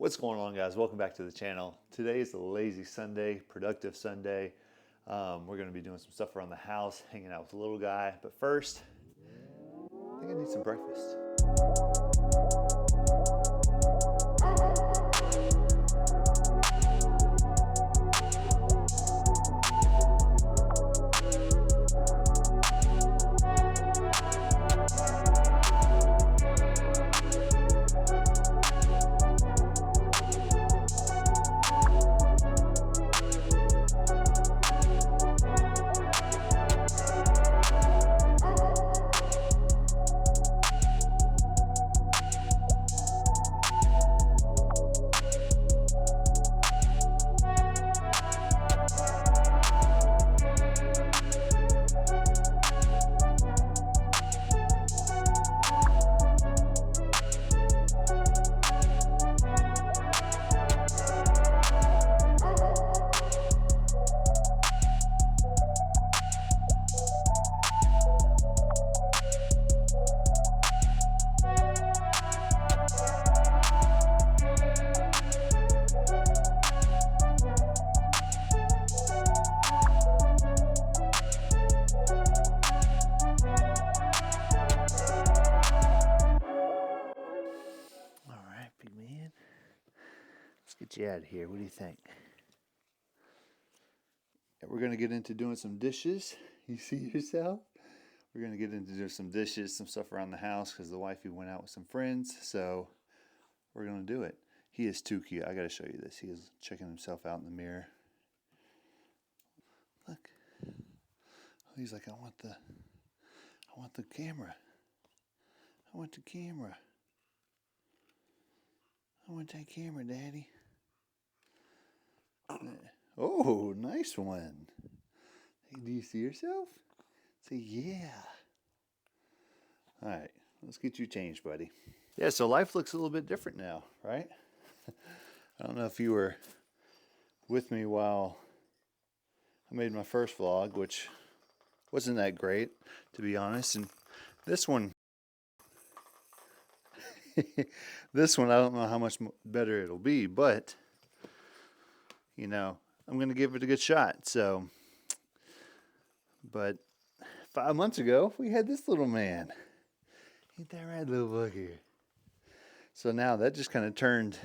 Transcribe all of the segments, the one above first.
What's going on, guys? Welcome back to the channel. Today is a lazy Sunday, productive Sunday. We're going to be doing some stuff around the house, hanging out with the little guy. But first, I think I need some breakfast. Get you out of here. What do you think? We're going to get into doing some dishes. You see yourself? We're going to get into doing some dishes, some stuff around the house because the wifey went out with some friends. So we're going to do it. He is too cute. I got to show you this. He is checking himself out in the mirror. Look. Oh, he's like, I want the camera. I want the camera. I want that camera, Daddy. Oh, nice one. Hey, do you see yourself? Say, yeah. All right, let's get you changed, buddy. Yeah, so life looks a little bit different now, right? I don't know if you were with me while I made my first vlog, which wasn't that great, to be honest. And this one, this one, I don't know how much better it'll be, but you know, I'm going to give it a good shot. So, but 5 months ago, we had this little man. Ain't that right, little bugger? So now that just kind of turned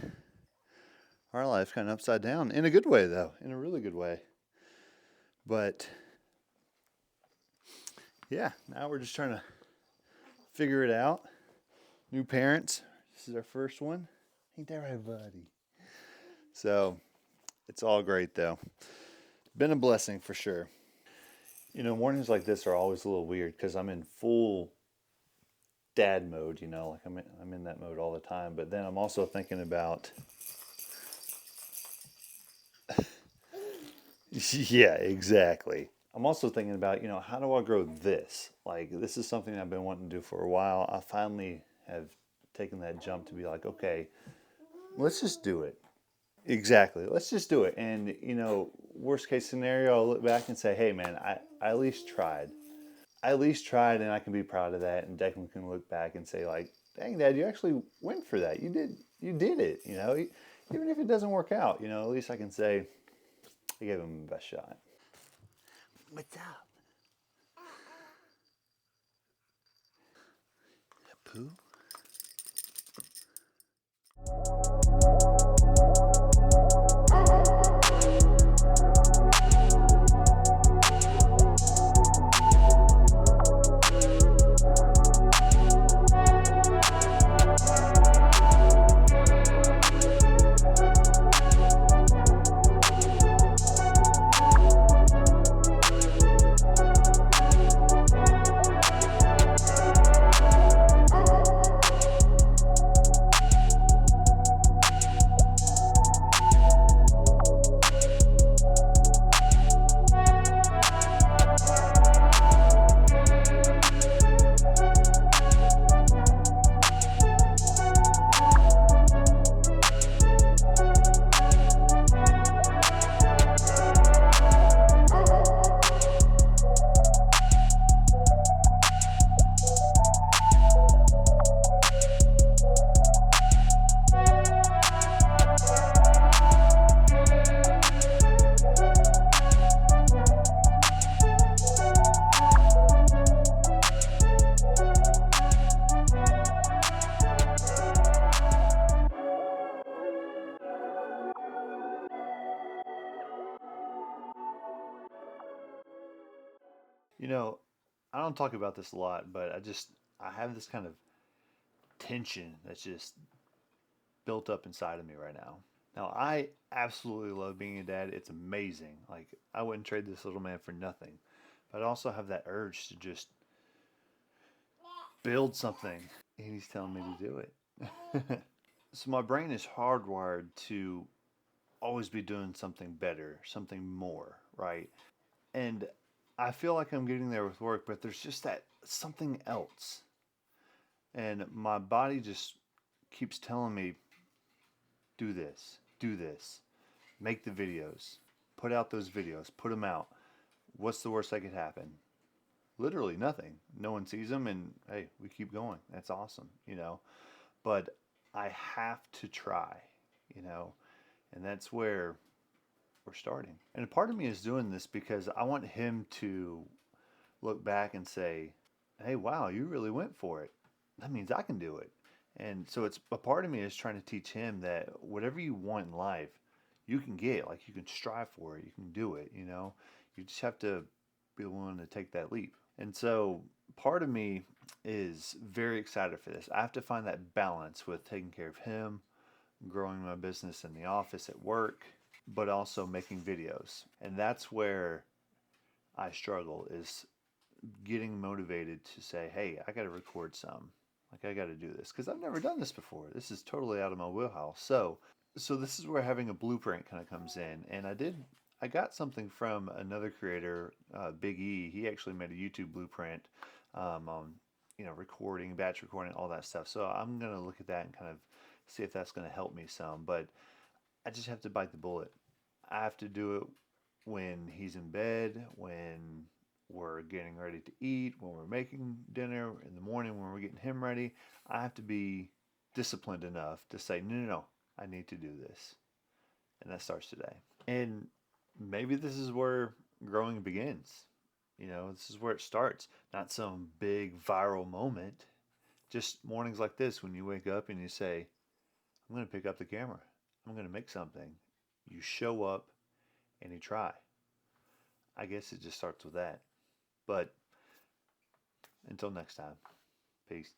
our life kind of upside down in a good way, though, in a really good way. But yeah, now we're just trying to figure it out. New parents. This is our first one. Ain't that right, buddy? So it's all great, though. Been a blessing for sure. You know, mornings like this are always a little weird because I'm in full dad mode, you know, like I'm in that mode all the time. But then I'm also thinking about, yeah, exactly. I'm also thinking about, you know, how do I grow this? Like, this is something I've been wanting to do for a while. I finally have taken that jump to be like, okay, let's just do it. Exactly. Let's just do it. And, you know, worst case scenario, I'll look back and say, hey, man, I at least tried. I at least tried, and I can be proud of that. And Declan can look back and say, like, dang, Dad, you actually went for that. You did it, you know. Even if it doesn't work out, you know, at least I can say I gave him the best shot. What's up? Pooh? You know, I don't talk about this a lot, but I have this kind of tension that's just built up inside of me right now. Now, I absolutely love being a dad. It's amazing. Like, I wouldn't trade this little man for nothing. But I also have that urge to just build something. And he's telling me to do it. So my brain is hardwired to always be doing something better, something more, right? And I feel like I'm getting there with work, but there's just that something else. And my body just keeps telling me, do this, make the videos, put out those videos, put them out. What's the worst that could happen? Literally nothing. No one sees them, and hey, we keep going. That's awesome, you know. But I have to try, you know, and that's where we're starting. And a part of me is doing this because I want him to look back and say, hey, wow, you really went for it. That means I can do it. And so it's a part of me is trying to teach him that whatever you want in life, you can get. Like you can strive for it, you can do it, you know. You just have to be willing to take that leap. And so part of me is very excited for this. I have to find that balance with taking care of him, growing my business in the office at work, but also making videos. And that's where I struggle is getting motivated to say, hey, I got to record some. Like I got to do this because I've never done this before. This is totally out of my wheelhouse. So this is where having a blueprint kind of comes in. And I got something from another creator, Big E. He actually made a YouTube blueprint on, recording, batch recording, all that stuff. So I'm gonna look at that and kind of see if that's gonna help me some. But I just have to bite the bullet. I have to do it when he's in bed, when we're getting ready to eat, when we're making dinner in the morning, when we're getting him ready. I have to be disciplined enough to say, no, no, no, I need to do this. And that starts today. And maybe this is where growing begins. You know, this is where it starts. Not some big viral moment. Just mornings like this when you wake up and you say, I'm going to pick up the camera. I'm going to make something. You show up and you try. I guess it just starts with that. But until next time, peace.